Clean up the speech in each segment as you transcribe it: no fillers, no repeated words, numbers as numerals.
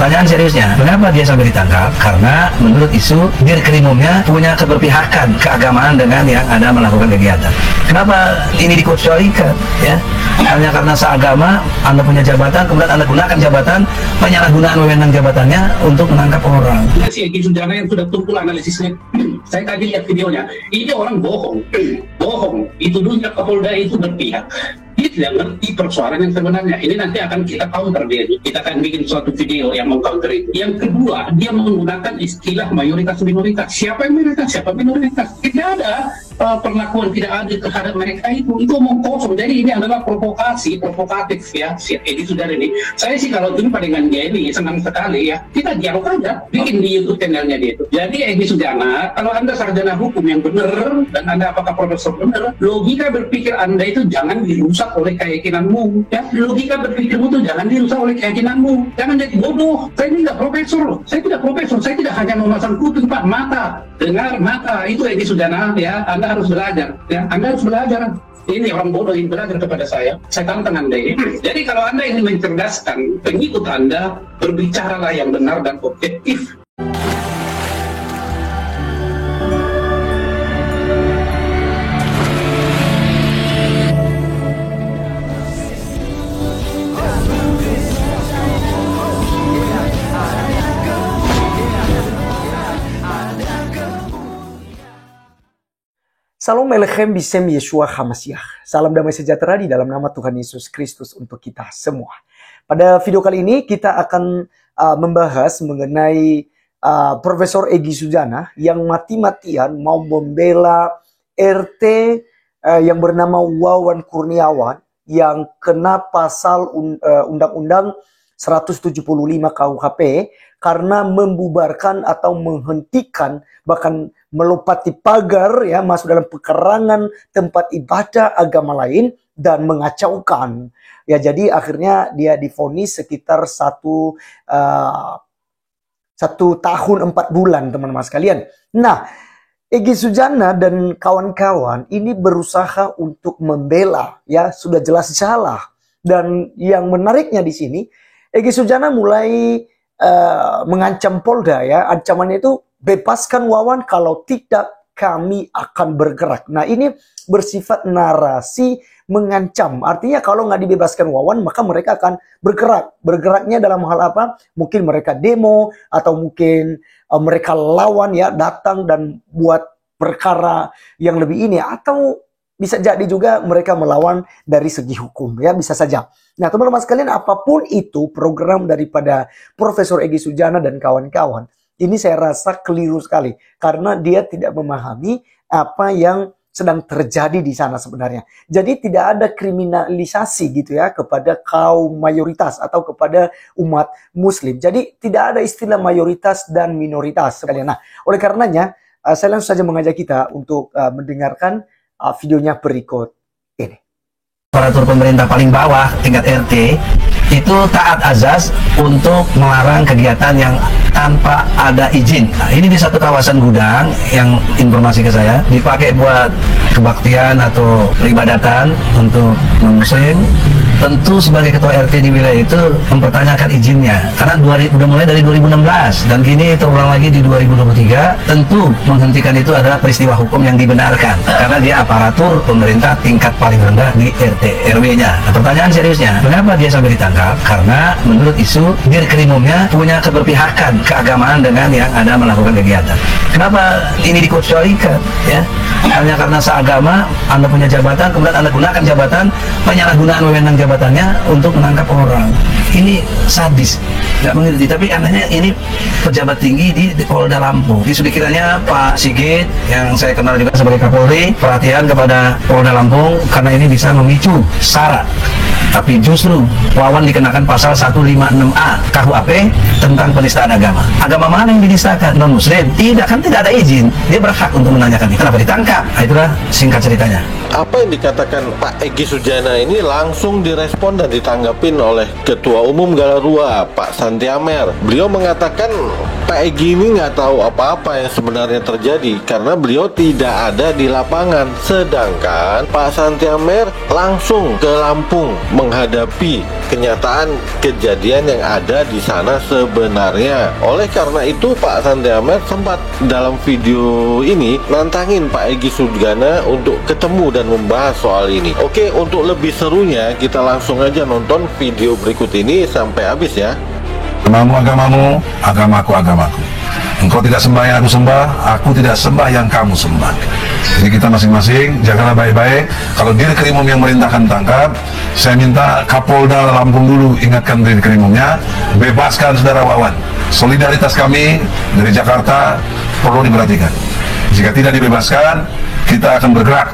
pertanyaan seriusnya, kenapa dia sampai ditangkap? Karena menurut isu Dirkrimumnya punya keberpihakan keagamaan dengan yang Anda melakukan kegiatan. Kenapa ini dikecualikan? Ya, hanya karena seagama, Anda punya jabatan, kemudian Anda gunakan jabatan, penyalahgunaan wewenang jabatannya untuk menangkap orang. Si Egy Sujana yang sudah tumpul analisisnya, saya tadi lihat videonya, ini orang bohong, dituduhnya Kapolda itu berpihak. Dia tidak ngerti persoalan yang sebenarnya. Ini nanti akan kita counter dia. Kita akan bikin suatu video yang meng-counter itu. Yang kedua, dia menggunakan istilah mayoritas-minoritas. Siapa yang mayoritas? Siapa minoritas? Tidak ada perlakuan tidak adil terhadap mereka itu. Itu omong kosong. Jadi ini adalah provokatif ya. Si Egy Sujana ini. Saya sih kalau jumpa dengan dia ini senang sekali ya. Kita dialog aja. Bikin di YouTube channelnya dia itu. Jadi Egy Sujana, kalau Anda sarjana hukum yang benar dan Anda apakah profesor benar, logika berpikir Anda itu jangan dirusak oleh keyakinanmu, ya. Logika berpikirmu itu jangan dirusak oleh keyakinanmu. Jangan jadi bodoh. Saya ini tidak profesor loh. Saya tidak profesor. Saya tidak hanya memasang kuping, Pak. Mata, dengar, mata. Itu Egy Sujana, ya. Anda harus belajar, ya. Anda harus belajar. Ini orang bodoh yang belajar kepada saya tantang Anda ini. Jadi kalau Anda ingin mencerdaskan pengikut Anda, berbicaralah yang benar dan objektif. Salam Elechem Bisem Yeshua HaMashiach. Salam damai sejahtera di dalam nama Tuhan Yesus Kristus untuk kita semua. Pada video kali ini kita akan membahas mengenai Profesor Egy Sujana yang mati-matian mau membela RT yang bernama Wawan Kurniawan yang kena pasal Undang-Undang 175 KUHP karena membubarkan atau menghentikan bahkan melompati pagar ya masuk dalam pekarangan tempat ibadah agama lain dan mengacaukan. Ya jadi akhirnya dia divonis sekitar satu tahun 4 bulan teman-teman sekalian. Nah, Egy Sujana dan kawan-kawan ini berusaha untuk membela ya sudah jelas salah. Dan yang menariknya di sini Egy Sujana mulai mengancam Polda ya, ancamannya itu bebaskan Wawan, kalau tidak kami akan bergerak. Nah ini bersifat narasi mengancam. Artinya kalau nggak dibebaskan Wawan maka mereka akan bergerak. Bergeraknya dalam hal apa? Mungkin mereka demo atau mungkin mereka lawan ya, datang dan buat perkara yang lebih ini. Atau bisa jadi juga mereka melawan dari segi hukum ya, bisa saja. Nah teman-teman sekalian, apapun itu program daripada Profesor Egy Sujana dan kawan-kawan, ini saya rasa keliru sekali. Karena dia tidak memahami apa yang sedang terjadi di sana sebenarnya. Jadi tidak ada kriminalisasi gitu ya kepada kaum mayoritas atau kepada umat muslim. Jadi tidak ada istilah mayoritas dan minoritas sekalian. Nah oleh karenanya saya langsung saja mengajak kita untuk mendengarkan videonya berikut ini. Aparatur pemerintah paling bawah tingkat RT itu taat azas untuk melarang kegiatan yang tanpa ada izin. Nah, ini di satu kawasan gudang yang informasi ke saya dipakai buat kebaktian atau peribadatan untuk muslim. Tentu sebagai ketua RT di wilayah itu mempertanyakan izinnya karena udah mulai dari 2016 dan kini terulang lagi di 2023. Tentu menghentikan itu adalah peristiwa hukum yang dibenarkan karena dia aparatur pemerintah tingkat paling rendah di RT RW-nya. Nah, pertanyaan seriusnya, kenapa dia sampai ditangkap? Karena menurut isu Dirkrimumnya punya keberpihakan keagamaan dengan yang Anda melakukan kegiatan. Kenapa ini dikecualikan? Ya, hanya karena seagama, Anda punya jabatan, kemudian Anda gunakan jabatan, penyalahgunaan wewenang jabatannya untuk menangkap orang. Ini sadis, nggak mengerti. Tapi anehnya ini pejabat tinggi di Polda Lampung. Isu dikiranya Pak Sigit yang saya kenal juga sebagai Kapolri perhatian kepada Polda Lampung karena ini bisa memicu SARA. Tapi justru Wawan dikenakan pasal 156A KUHP tentang penistaan agama. Agama mana yang dinistakan? Non-Muslim? Tidak, kan tidak ada izin. Dia berhak untuk menanyakan. Kenapa ditangkap? Nah, itulah singkat ceritanya. Apa yang dikatakan Pak Egy Sujana ini langsung direspon dan ditanggapin oleh Ketua Umum Galarua, Pak Santi Amer. Beliau mengatakan Pak Egy ini nggak tahu apa-apa yang sebenarnya terjadi karena beliau tidak ada di lapangan. Sedangkan Pak Santi Amer langsung ke Lampung menghadapi kenyataan kejadian yang ada di sana sebenarnya. Oleh karena itu Pak Santi Amer sempat dalam video ini nantangin Pak Egy Sujana untuk ketemu dan membahas soal ini. Oke, untuk lebih serunya kita langsung aja nonton video berikut ini sampai habis ya. Agamamu agamamu, agamaku agamaku. Engkau tidak sembah yang aku sembah, aku tidak sembah yang kamu sembah. Jadi kita masing-masing jagalah baik-baik. Kalau Dir Krimum yang merintahkan tangkap, saya minta Kapolda Lampung dulu ingatkan Dir Krimumnya, bebaskan saudara Wawan. Solidaritas kami dari Jakarta perlu diperhatikan. Jika tidak dibebaskan, kita akan bergerak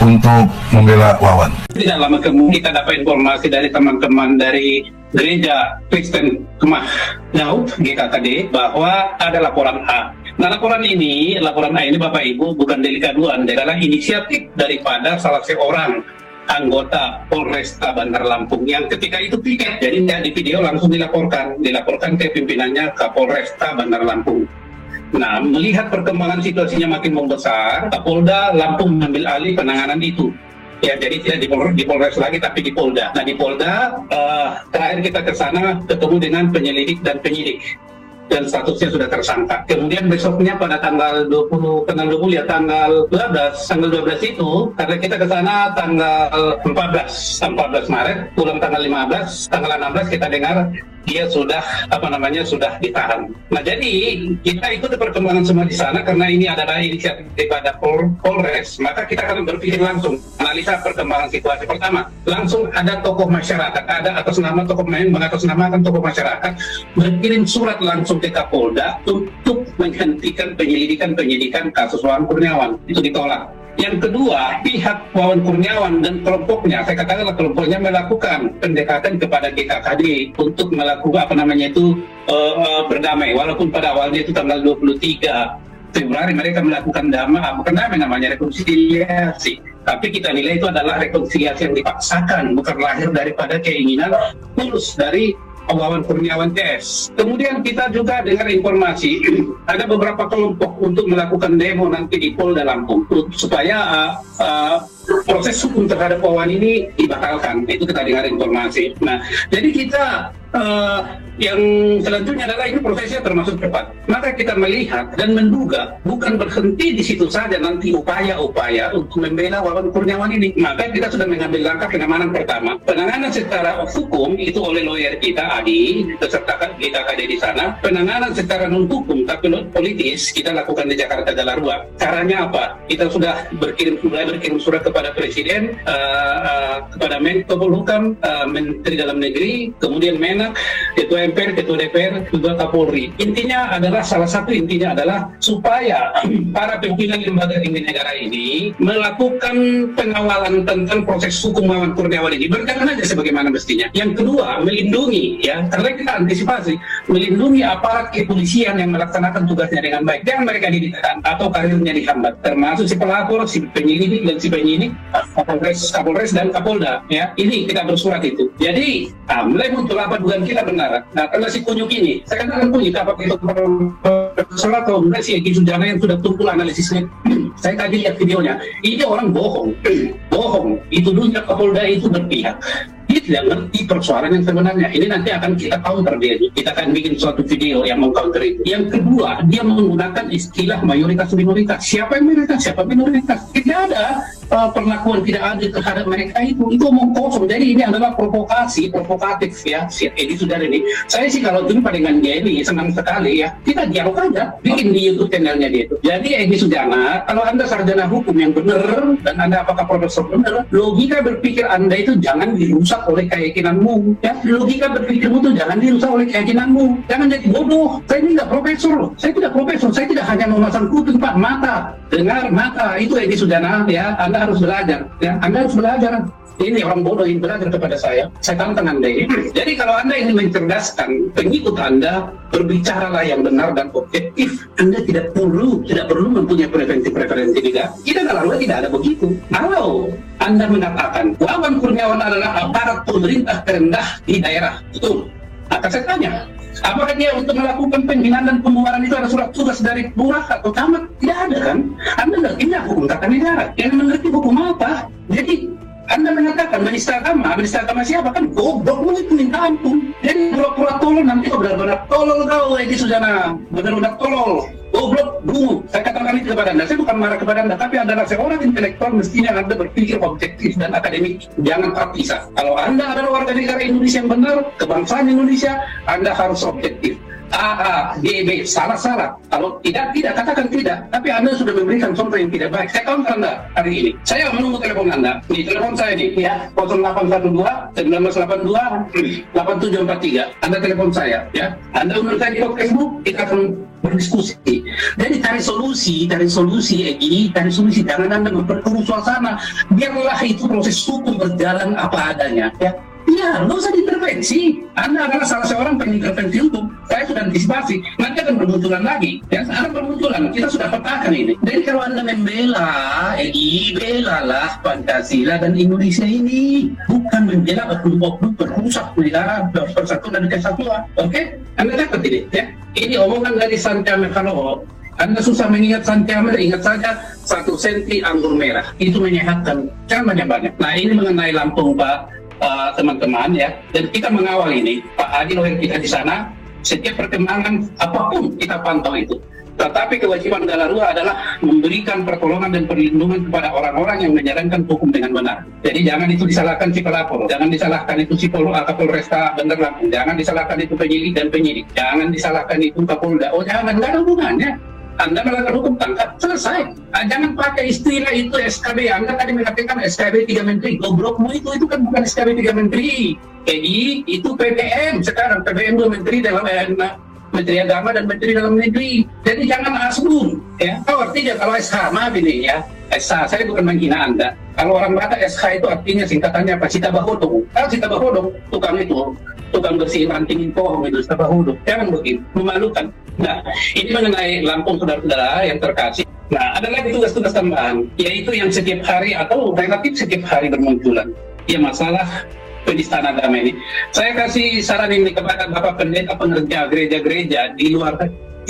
untuk membela Wawan. Tidak lama kemudian kita dapat informasi dari teman-teman dari Gereja Kristen Kemah Daud GKKD bahwa ada laporan A. Nah, laporan A ini Bapak Ibu bukan delik aduan, adalah inisiatif daripada salah seorang anggota Polresta Bandar Lampung yang ketika itu piket. Jadi di video langsung dilaporkan ke pimpinannya Kapolresta Bandar Lampung. Nah, melihat perkembangan situasinya makin membesar, Kapolda Lampung mengambil alih penanganan itu. Ya, jadi tidak di Polres lagi, tapi di Polda. Nah, di Polda, terakhir kita ke sana ketemu dengan penyelidik dan penyidik. Dan statusnya sudah tersangka. Kemudian besoknya pada tanggal 12 itu, karena kita ke sana tanggal 14 Maret, pulang tanggal 15, tanggal 16 kita dengar dia sudah sudah ditahan. Nah, jadi kita ikuti perkembangan semua di sana karena ini adalah inisiatif daripada Polres, maka kita akan berpikir langsung analisa perkembangan situasi. Pertama, langsung ada tokoh masyarakat, ada mengatasnamakan tokoh masyarakat berkirim surat langsung ke Kapolda untuk menghentikan penyidikan kasus Wawan Kurniawan. Itu ditolak. Yang kedua, pihak Wawan Kurniawan dan kelompoknya, saya katakanlah kelompoknya melakukan pendekatan kepada GKKD untuk melakukan berdamai, walaupun pada awalnya itu tanggal 23 Februari mereka melakukan rekonsiliasi. Tapi kita nilai itu adalah rekonsiliasi yang dipaksakan, bukan lahir daripada keinginan tulus dari Wawan Kurniawan TS. Kemudian kita juga dengar informasi ada beberapa kelompok untuk melakukan demo nanti di Polda Lampung supaya proses hukum terhadap Wawan ini dibatalkan. Itu kita dengar informasi. Nah, jadi kita yang selanjutnya adalah ini prosesnya termasuk cepat. Maka kita melihat dan menduga bukan berhenti di situ saja nanti upaya-upaya untuk membela Wawan Kurniawan ini. Maka kita sudah mengambil langkah pengamanan pertama. Penanganan secara hukum itu oleh lawyer kita Adi beserta GKKD di sana. Penanganan secara non hukum tapi politis kita lakukan di Jakarta Galarua. Caranya apa? Kita sudah berkirim surat kepada Presiden, kepada Menko Polhukam, Menteri Dalam Negeri, kemudian Menak, Ketua MPR, Ketua DPR, juga Kapolri. Salah satu intinya adalah supaya para pimpinan lembaga tinggi negara ini melakukan pengawalan tentang proses hukum Wawan Kurniawan ini berjalan aja sebagaimana mestinya. Yang kedua, melindungi karena kita antisipasi, melindungi aparat kepolisian yang melaksanakan tugasnya dengan baik. Jangan mereka ditahan atau karirnya dihambat, termasuk si pelapor, si penyelidik dan si penyidik, Kapolres dan Kapolda. Ya, ini kita bersurat itu. Jadi mulai muncul apa dugaan kita benar. Nah, karena si kunyuk ini, saya katakan kunyuk apa itu salah atau enggak si Egy Sujana yang sudah tumpul analisisnya. Saya tadi lihat videonya, ini orang bohong. Itu dunia Kapolda itu berpihak. Dia tidak ngerti persoalan yang sebenarnya. Ini nanti akan kita counter dia. Kita akan bikin suatu video yang meng-counter itu. Yang kedua, dia menggunakan istilah mayoritas-minoritas. Siapa yang mayoritas? Siapa minoritas? Tidak ada perlakuan tidak adil terhadap mereka itu. Itu omong kosong. Jadi ini adalah provokatif ya. Si Egy Sujana ini. Saya sih kalau jumpa dengan dia ini senang sekali ya. Kita dialog aja. Bikin di YouTube channelnya dia itu. Jadi Egy Sujana, kalau Anda sarjana hukum yang benar dan Anda apakah profesor benar, logika berpikir Anda itu jangan dirusak oleh keyakinanmu. Ya, logika berpikirmu itu jangan dirusak oleh keyakinanmu. Jangan jadi bodoh. Saya ini tidak profesor. Saya tidak hanya memasang kuping, Pak, mata. Dengar, mata. Itu Egy Sujana ya. Anda harus belajar. Ya, Anda harus belajar. Ini orang bodoh yang belajar kepada saya tantang Anda ini. Jadi kalau Anda ingin mencerdaskan pengikut Anda, berbicaralah yang benar dan objektif. Anda tidak perlu mempunyai preferensi tidak. Kita Galarua tidak ada begitu. Kalau Anda mengatakan Wawan Kurniawan adalah aparat pemerintah terendah di daerah. Betul. Maka saya tanya, apakah dia untuk melakukan penghinaan dan pembubaran itu ada surat tugas dari lurah atau camat? Tidak ada kan? Anda ngerti hukum tata negara. Yang mengerti hukum apa? Jadi Anda mengatakan menista agama siapa kan? Goblok lu itu minta ampun. Jadi pura-pura tolol nanti kau benar-benar tolol kau Egy Sujana, benar-benar tolol. Goblok dulu. Saya katakan itu kepada Anda. Saya bukan marah kepada Anda, tapi adalah seorang intelektual mestinya Anda berpikir objektif dan akademik. Jangan terpisah. Kalau Anda adalah warga negara Indonesia yang benar, kebangsaan Indonesia, Anda harus objektif. A, B, B, salah. Kalau tidak, katakan tidak. Tapi Anda sudah memberikan contoh yang tidak baik. Saya counter Anda hari ini. Saya menunggu telepon Anda. Ini telepon saya nih, ya. 0812 1982 8743. Anda telepon saya, ya. Anda undang saya di Facebook, kita akan berdiskusi. Jadi cari solusi, Egy, cari solusi. Jangan Anda memperkeruh suasana. Biarlah itu proses hukum berjalan apa adanya, ya. Ya, nggak usah diintervensi. Anda adalah salah seorang pengintervensi hukum. Saya sudah antisipasi. Nanti akan bermunculan lagi. Ya, akan bermunculan. Kita sudah petakan ini. Jadi kalau Anda membela, belalah Pancasila dan Indonesia ini. Bukan membela oknum-oknum perusak negara persatuan dan kesatuan. Oke? Anda catat ini. Ya? Ini omongan dari Santi Amer. Kalau Anda susah mengingat Santi Amer, ingat saja 1 senti anggur merah. Itu menyehatkan. Jangan banyak-banyak. Nah, ini mengenai Lampung, Pak. Teman-teman, ya, dan kita mengawal ini, Pak Adi Loher kita di sana, setiap perkembangan apapun kita pantau itu. Tetapi kewajiban Galarua adalah memberikan pertolongan dan perlindungan kepada orang-orang yang menjalankan hukum dengan benar. Jadi jangan itu disalahkan si pelapor, jangan disalahkan itu si Kapolresta Bandar Lampung, jangan disalahkan itu penyidik dan penyidik, jangan disalahkan itu Kapolda. Oh jangan, nggak ada hubungannya. Anda melanggar hukum, tangkap, selesai. Jangan pakai istilah itu SKB. Anda tadi mengatakan SKB 3 Menteri. Goblokmu itu kan bukan SKB 3 Menteri. Jadi itu PPM sekarang. PPM 2 Menteri dalam Menteri Agama dan Menteri Dalam Negeri. Jadi jangan asbun. Ya. Kau artinya kalau SH, maaf ini ya. SH, saya bukan menghina Anda. Kalau orang kata SH itu artinya singkatannya apa? Cita Bahodong. Kalau Cita Bahodong, tukang bersihin ranting pohon itu Cita Bahodong. Jangan begitu, memalukan. Nah, ini mengenai Lampung saudara-saudara yang terkasih. Nah, ada lagi tugas-tugas tambahan, yaitu yang setiap hari atau relatif setiap hari bermunculan. Ya masalah penistaan agama ini. Saya kasih saran ini kepada Bapak Pendeta pengerja gereja-gereja di luar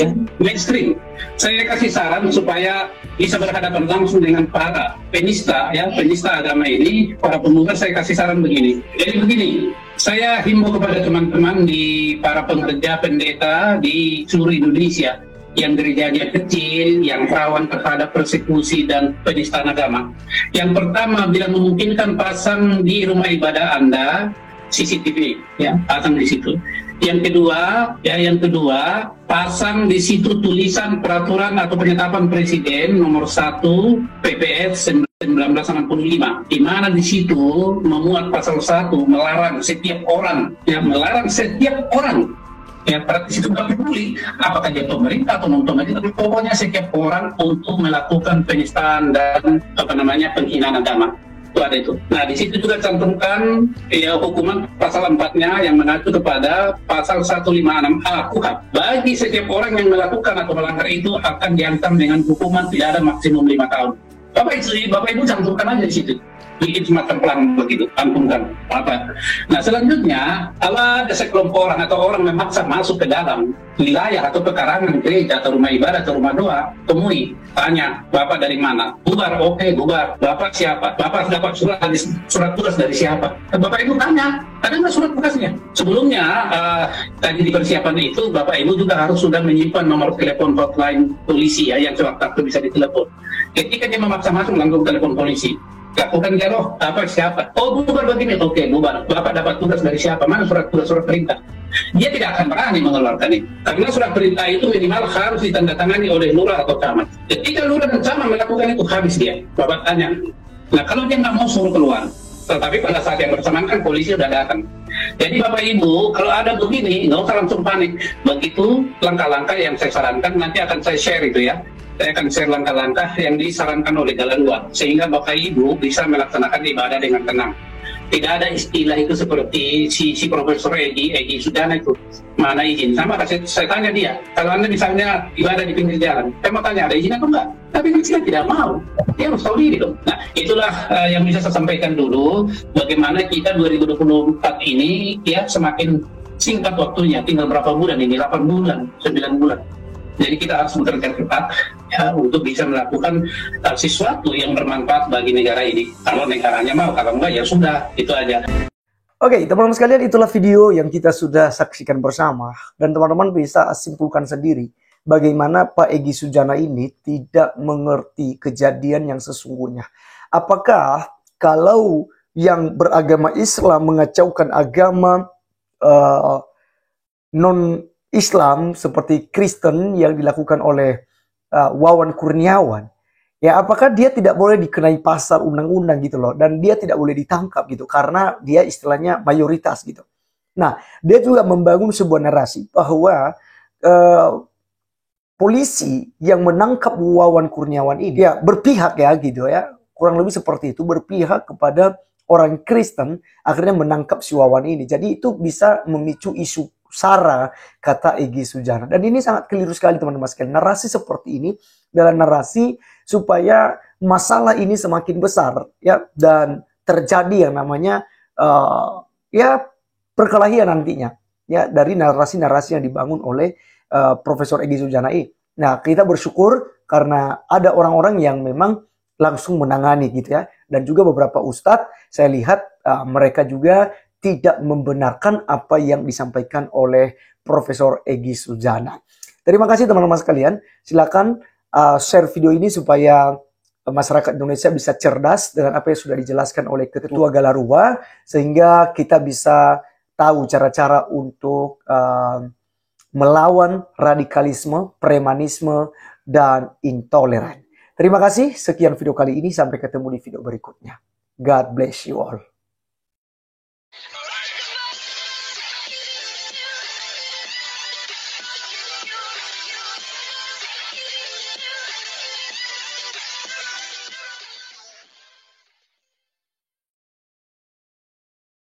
ya, mainstream. Saya kasih saran supaya bisa berhadapan langsung dengan para penista agama ini, para pemuda. Saya kasih saran begini. Jadi begini, saya himbau kepada teman-teman di para pengerja pendeta di seluruh Indonesia yang gerejanya kecil, yang rawan terhadap persekusi dan penistaan agama. Yang pertama, bila memungkinkan pasang di rumah ibadah Anda CCTV, ya, pasang di situ. Yang kedua, pasang di situ tulisan peraturan atau penetapan Presiden nomor 1 PPS 1965, di mana di situ memuat pasal 1 melarang setiap orang, ya berarti situ nggak peduli apakah dia pemerintah atau non pemerintah, pokoknya setiap orang untuk melakukan penistaan dan penghinaan agama. Itu ada itu. Nah, di situ juga cantumkan ya hukuman pasal 4-nya yang mengacu kepada pasal 156A KUHP. Bagi setiap orang yang melakukan atau melanggar itu akan diancam dengan hukuman pidana maksimum 5 tahun. Bapak Ibu cantumkan aja di situ. Bikin semacam pelan begitu, cantumkan apa. Nah, selanjutnya kalau ada sekelompok orang atau orang memaksa masuk ke dalam wilayah atau pekarangan gereja atau rumah ibadah atau rumah doa, temui, tanya, Bapak dari mana? Bubar, oke, bubar. Bapak siapa? Bapak dapat surat tugas dari siapa? Bapak Ibu tanya, ada nggak surat tugasnya? Sebelumnya, tadi di persiapan itu, Bapak Ibu juga harus sudah menyimpan nomor telepon hotline polisi ya, yang sewaktu bisa ditelepon. Ketika dia memaksa masuk, langsung telepon polisi. Lakukan dialog, siapa? Oh, bubar begini, oke, bubar. Bapak dapat tugas dari siapa? Mana surat perintah? Dia tidak akan berani mengeluarkan itu. Karena surat perintah itu minimal harus ditandatangani oleh lurah atau camat. Ketika lurah dan camat melakukan itu, habis dia. Bapak tanya. Nah, kalau dia nggak mau suruh keluar, tetapi pada saat yang bersamaan kan polisi sudah datang. Jadi Bapak Ibu, kalau ada begini, nggak usah langsung panik. Begitu langkah-langkah yang saya sarankan, nanti akan saya share itu ya. Saya akan share langkah-langkah yang disarankan oleh Galarua, sehingga Bapak Ibu bisa melaksanakan ibadah dengan tenang. Tidak ada istilah itu seperti si Profesor Egy Sujana itu mana izin. Sama saya tanya dia, kalau Anda misalnya ibadah di pinggir jalan, saya mau tanya ada izin atau enggak? Tapi dia tidak mau. Dia harus tahu diri dong. Nah, itulah yang bisa saya sampaikan dulu. Bagaimana kita 2024 ini ya semakin singkat waktunya, tinggal berapa bulan ini? 8 bulan, 9 bulan. Jadi kita harus bekerja cepat ya, untuk bisa melakukan sesuatu yang bermanfaat bagi negara ini. Kalau negaranya mau, kalau enggak ya sudah, itu aja. Oke, teman-teman sekalian, itulah video yang kita sudah saksikan bersama. Dan teman-teman bisa simpulkan sendiri bagaimana Pak Egy Sujana ini tidak mengerti kejadian yang sesungguhnya. Apakah kalau yang beragama Islam mengacaukan agama non-Islam seperti Kristen yang dilakukan oleh Wawan Kurniawan, ya apakah dia tidak boleh dikenai pasal undang-undang gitu loh, dan dia tidak boleh ditangkap gitu karena dia istilahnya mayoritas gitu. Nah, dia juga membangun sebuah narasi bahwa polisi yang menangkap Wawan Kurniawan ini ya berpihak ya gitu ya, kurang lebih seperti itu, berpihak kepada orang Kristen, akhirnya menangkap si Wawan ini. Jadi itu bisa memicu isu SARA, kata Egy Sujana. Dan ini sangat keliru sekali teman-teman sekalian. Narasi seperti ini adalah narasi supaya masalah ini semakin besar ya, dan terjadi yang namanya ya perkelahian nantinya ya dari narasi-narasi yang dibangun oleh Profesor Egy Sujana ini. Nah, kita bersyukur karena ada orang-orang yang memang langsung menangani gitu ya, dan juga beberapa ustadz saya lihat mereka juga tidak membenarkan apa yang disampaikan oleh Profesor Egy Sujana. Terima kasih teman-teman sekalian. Silakan share video ini supaya masyarakat Indonesia bisa cerdas dengan apa yang sudah dijelaskan oleh Ketua Galarua, sehingga kita bisa tahu cara-cara untuk melawan radikalisme, premanisme, dan intoleran. Terima kasih. Sekian video kali ini. Sampai ketemu di video berikutnya. God bless you all.